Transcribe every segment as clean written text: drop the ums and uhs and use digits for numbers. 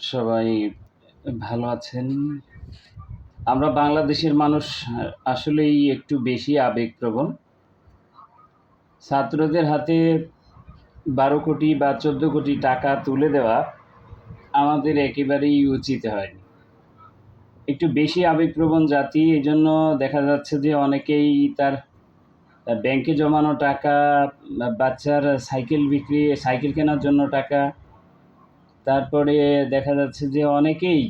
সবাই ভালো আছেন? আমরা বাংলাদেশের মানুষ আসলেই একটু বেশি আবেগপ্রবণ। ছাত্রদের হাতে ১২ কোটি বা ১৪ কোটি টাকা তুলে দেওয়া আমাদের একেবারেই উচিত হয়নি। একটু বেশি আবেগপ্রবণ জাতি, এজন্য দেখা যাচ্ছে যে অনেকেই তার ব্যাংকে জমানো টাকা, বাচ্চার সাইকেল কেনার জন্য টাকা, তারপরে দেখা যাচ্ছে যে অনেকেই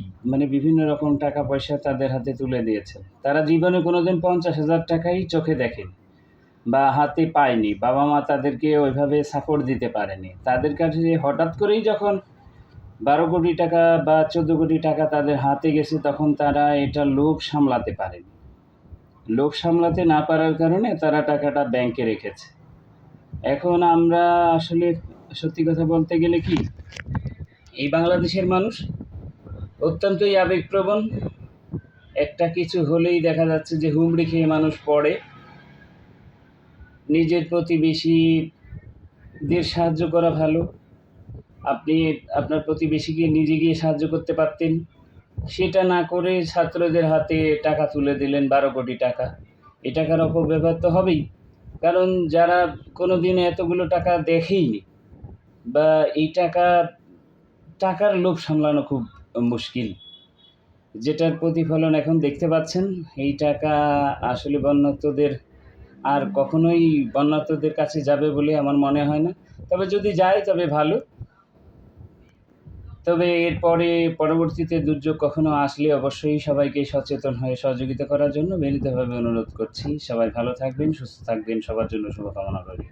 বিভিন্ন রকম টাকা-পয়সা তাদের হাতে তুলে দিয়েছে। তারা জীবনে কোনোদিন ৫০,০০০ টাকাই চোখে দেখেনি বা হাতে পায়নি। বাবা-মা তাদেরকে ওইভাবে সাপোর্ট দিতে পারেনি। তাদের কাছে হঠাৎ করেই যখন ১২ কোটি টাকা বা ১৪ কোটি টাকা তাদের হাতে গেছে, তখন তারা এটা লোভ সামলাতে পারেনি। লোভ সামলাতে না পারার কারণে তারা টাকাটা ব্যাংকে রেখেছে। এখন আমরা আসলে সত্যি কথা বলতে গেলে কি, এই বাংলাদেশের মানুষ অত্যন্তই আবেগপ্রবণ। একটা কিছু হলেই দেখা যাচ্ছে যে হুমড়ি খেয়ে মানুষ পড়ে। নিজের প্রতিবেশীদের সাহায্য করা ভালো। আপনি আপনার প্রতিবেশীকে নিজে গিয়ে সাহায্য করতে পারতেন। সেটা না করে ছাত্রদের হাতে টাকা তুলে দিলেন ১২ কোটি টাকা। এ টাকার অপব্যবহার তো হবেই। কারণ যারা কোনোদিন এতগুলো টাকা দেখেইনি বা এই টাকার লোভ সামলানো খুব মুশকিল। যেটার প্রতিফলন এখন দেখতে পাচ্ছেন, এই টাকা আসলে আর কখনোই বন্যার্তদের কাছে যাবে বলে আমার মনে হয় না। তবে যদি যায় তবে ভালো। তবে পরবর্তীতে দুর্যোগ কখনো আসলে অবশ্যই সবাইকে সচেতন হয়ে সহযোগিতা করার জন্য বিনীতভাবে অনুরোধ করছি। সবাই ভালো থাকবেন, সুস্থ থাকবেন। সবার জন্য শুভকামনা রইল।